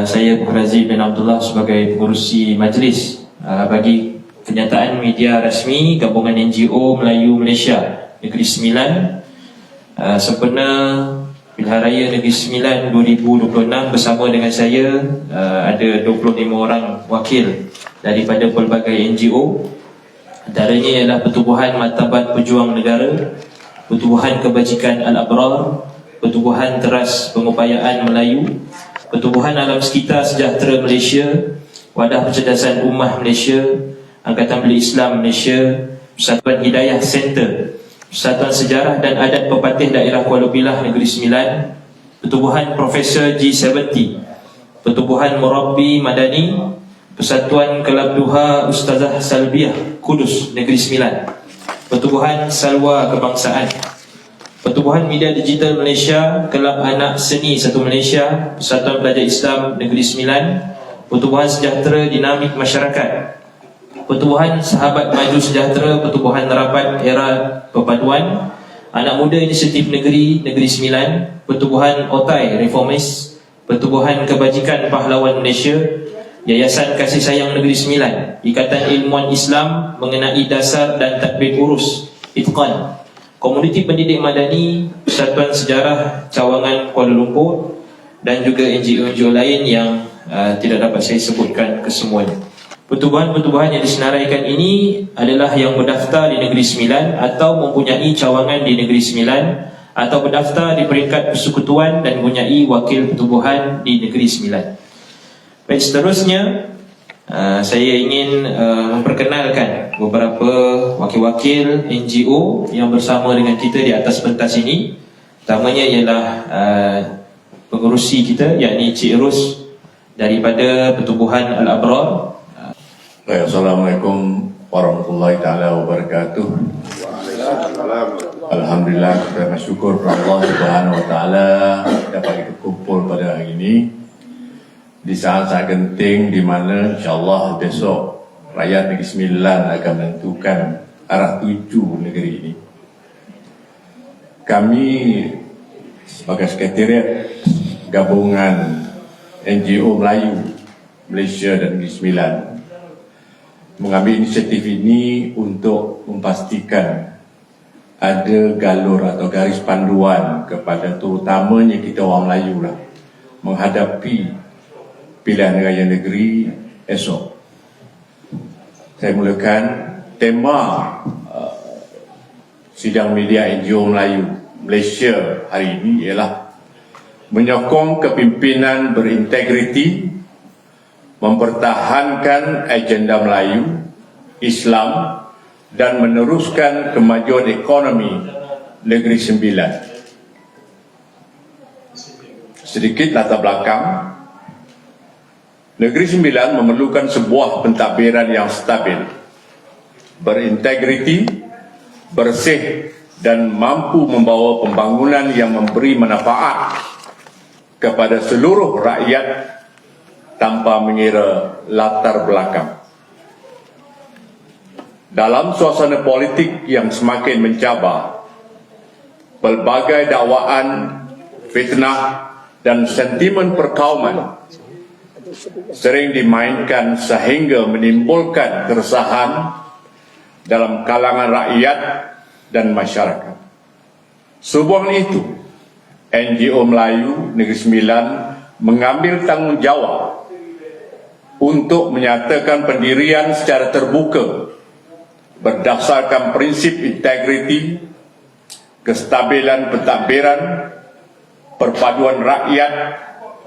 saya Muhrazi bin Abdullah sebagai pengurusi majlis bagi kenyataan media rasmi Gabungan NGO Melayu Malaysia Negeri Sembilan sempena Pilihan Raya Negeri Sembilan 2026. Bersama dengan saya ada 25 orang wakil daripada pelbagai NGO. Antaranya ialah Pertubuhan Martabat Pejuang Negara, Pertubuhan Kebajikan Al-Abrar, Pertubuhan Teras Pengupayaan Melayu, Pertubuhan Alam Sekitar Sejahtera Malaysia, Wadah Pencerdasan Ummah Malaysia, Angkatan Belia Islam Malaysia, Persatuan Hidayah Center, Persatuan Sejarah dan Adat Pepatih Daerah Kuala Bilah Negeri Sembilan, Pertubuhan Profesor G70, Pertubuhan Murabbi Madani, Persatuan Kelab Duha Ustazah Salbiah Kudus Negeri Sembilan, Pertubuhan Salwa Kebangsaan, Pertubuhan Media Digital Malaysia, Kelab Anak Seni Satu Malaysia, Persatuan Pelajar Islam Negeri Sembilan, Pertubuhan Sejahtera Dinamik Masyarakat, Pertubuhan Sahabat Maju Sejahtera, Pertubuhan Rapat Era Perpaduan, Anak Muda Inisiatif Negeri Negeri Sembilan, Pertubuhan Otai Reformis, Pertubuhan Kebajikan Pahlawan Malaysia, Yayasan Kasih Sayang Negeri Sembilan, Ikatan Ilmuwan Islam Mengenai Dasar dan Tadbir Urus Itqan, Komuniti Pendidik Madani, Persatuan Sejarah Cawangan Kuala Lumpur, dan juga NGO-NGO lain yang tidak dapat saya sebutkan kesemuanya. Pertubuhan-pertubuhan yang disenaraikan ini adalah yang berdaftar di Negeri Sembilan atau mempunyai cawangan di Negeri Sembilan, atau berdaftar di peringkat persekutuan dan mempunyai wakil pertubuhan di Negeri Sembilan. Baik, seterusnya saya ingin memperkenalkan beberapa wakil-wakil NGO yang bersama dengan kita di atas pentas ini. Pertamanya ialah pengurusi kita, yakni Cik Ros daripada Pertubuhan Al-Abrar. Assalamualaikum warahmatullahi taala wabarakatuh. Alhamdulillah, kita bersyukur kepada Allah Subhanahu wa taala dapat berkumpul pada hari ini di saat-saat genting di mana insya-Allah besok rakyat Negeri Sembilan akan menentukan arah tuju negeri ini. Kami sebagai sekretariat Gabungan NGO Melayu Malaysia dan Negeri Sembilan mengambil inisiatif ini untuk memastikan ada galur atau garis panduan kepada terutamanya kita orang Melayu lah menghadapi pilihan raya negeri esok. Saya mulakan tema sidang media NGO Melayu Malaysia hari ini ialah menyokong kepimpinan berintegriti, mempertahankan agenda Melayu, Islam dan meneruskan kemajuan ekonomi Negeri Sembilan. Sedikit latar belakang. Negeri Sembilan memerlukan sebuah pentadbiran yang stabil, berintegriti, bersih dan mampu membawa pembangunan yang memberi manfaat kepada seluruh rakyat tanpa mengira latar belakang. Dalam suasana politik yang semakin mencabar, pelbagai dakwaan, fitnah dan sentimen perkauman sering dimainkan sehingga menimbulkan keresahan dalam kalangan rakyat dan masyarakat. Sehubungan itu, NGO Melayu Negeri Sembilan mengambil tanggungjawab untuk menyatakan pendirian secara terbuka berdasarkan prinsip integriti, kestabilan pentadbiran, perpaduan rakyat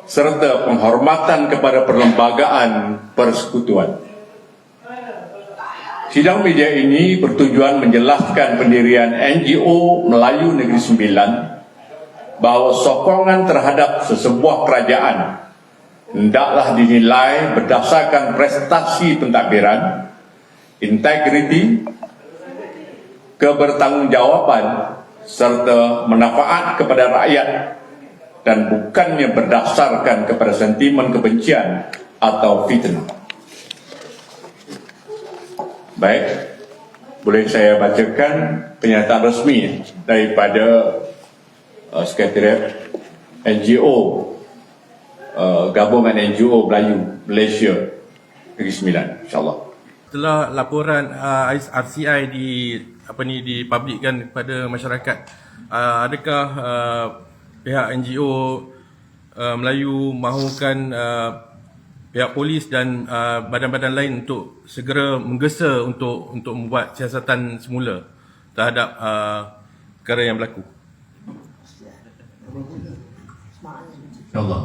serta penghormatan kepada perlembagaan persekutuan. Sidang media ini bertujuan menjelaskan pendirian NGO Melayu Negeri Sembilan bahawa sokongan terhadap sesebuah kerajaan hendaklah dinilai berdasarkan prestasi pentadbiran, integriti, kebertanggungjawaban serta manfaat kepada rakyat dan bukannya berdasarkan kepada sentimen kebencian atau fitnah. Baik, boleh saya bacakan pernyataan resmi daripada Sekretariat NGO gabungan NGO Melayu Malaysia Negeri Sembilan, insyaAllah. Setelah laporan RCI dipublikkan kepada masyarakat, adakah pihak NGO Melayu mahukan pihak polis dan badan-badan lain untuk segera menggesa untuk membuat siasatan semula terhadap perkara yang berlaku? InsyaAllah.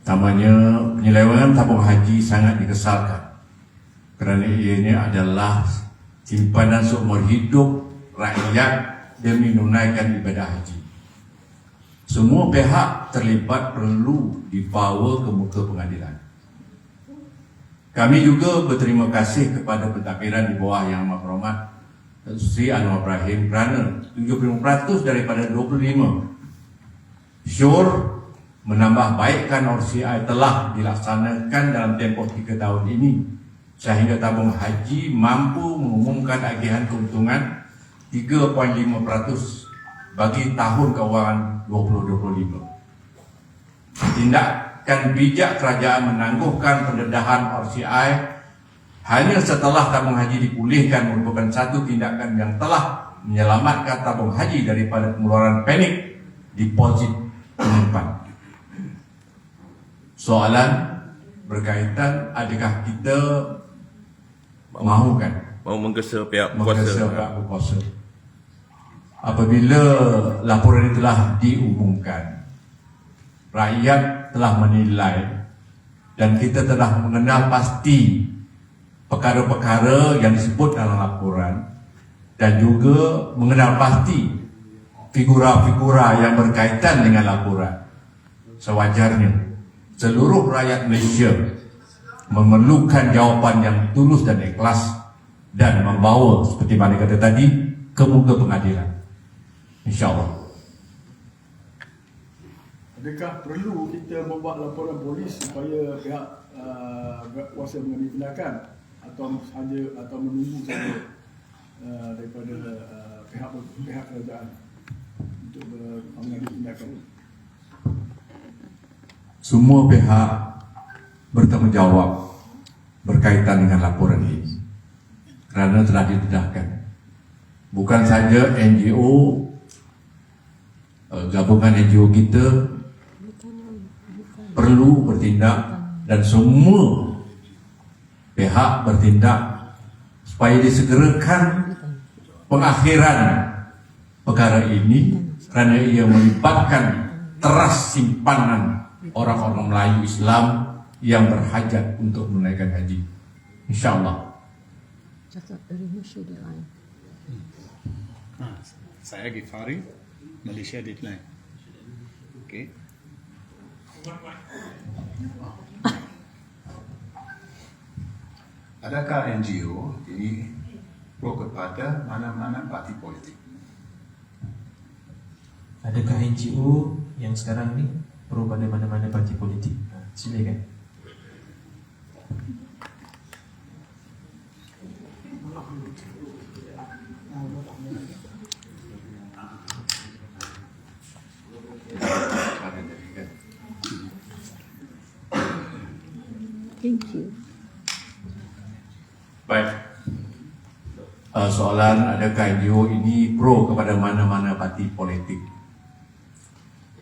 Namanya penyelewengan tabung haji sangat dikesalkan kerana ianya adalah simpanan seumur hidup rakyat demi menunaikan ibadah haji. Semua pihak terlibat perlu dibawa ke muka pengadilan. Kami juga berterima kasih kepada pentadbiran di bawah Yang Amat Berhormat Sri Anwar Ibrahim kerana 75% daripada 25 syur menambah baikkan RCI telah dilaksanakan dalam tempoh 3 tahun ini sehingga tabung haji mampu mengumumkan agihan keuntungan 3.5% bagi tahun kewangan 2025. Tindakan bijak kerajaan menangguhkan pendedahan RCI hanya setelah tabung haji dipulihkan merupakan satu tindakan yang telah menyelamatkan tabung haji daripada pengeluaran panik deposit penyimpan. Soalan berkaitan adakah kita mahukan menggesa pihak berkuasa. Apabila laporan ini telah diumumkan, rakyat telah menilai dan kita telah mengenal pasti perkara-perkara yang disebut dalam laporan dan juga mengenal pasti figura-figura yang berkaitan dengan laporan. Sewajarnya seluruh rakyat Malaysia memerlukan jawapan yang tulus dan ikhlas dan membawa seperti mana kata tadi ke muka pengadilan, insyaAllah. Adakah perlu kita membuat laporan polis supaya pihak berkuasa mengambil tindakan atau menunggu saja daripada pihak kerajaan untuk mengambil tindakan? Semua pihak bertanggungjawab berkaitan dengan laporan ini kerana telah didedahkan. Bukan saja NGO, gabungan NGO kita perlu bertindak dan semua pihak bertindak supaya disegerakan pengakhiran perkara ini kerana ia melibatkan teras simpanan orang-orang Melayu Islam yang berhajat untuk menunaikan haji, insyaAllah. Saya Gifari, Malaysia Deadline. Okay. Adakah NGO ini pro kepada mana-mana parti politik? Adakah NGO yang sekarang ni pro pada mana-mana parti politik? Silakan. Thank you. Baik. Soalan adakah NGO ini pro kepada mana-mana parti politik?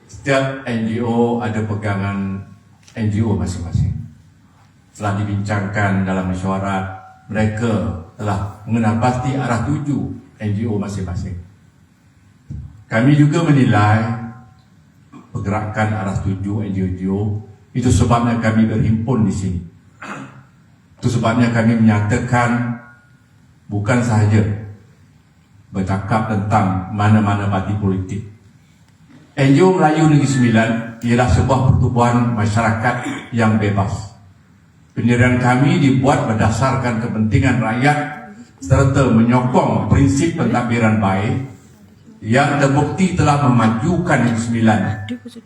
Setiap NGO ada pegangan NGO masing-masing. Telah dibincangkan dalam mesyuarat, mereka telah mengenal pasti arah tuju NGO masing-masing. Kami juga menilai pergerakan arah tuju NGO, itu sebabnya kami berhimpun di sini. Itu sebabnya kami menyatakan bukan sahaja bercakap tentang mana-mana parti politik. NGO Melayu Negeri Sembilan ialah sebuah pertubuhan masyarakat yang bebas. Pendirian kami dibuat berdasarkan kepentingan rakyat serta menyokong prinsip pentadbiran baik yang terbukti telah memajukan Negeri Sembilan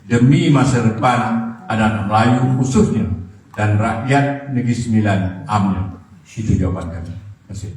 demi masa depan anak-anak Melayu khususnya dan rakyat Negeri Sembilan amnya. Itu jawapan kami. Terima kasih.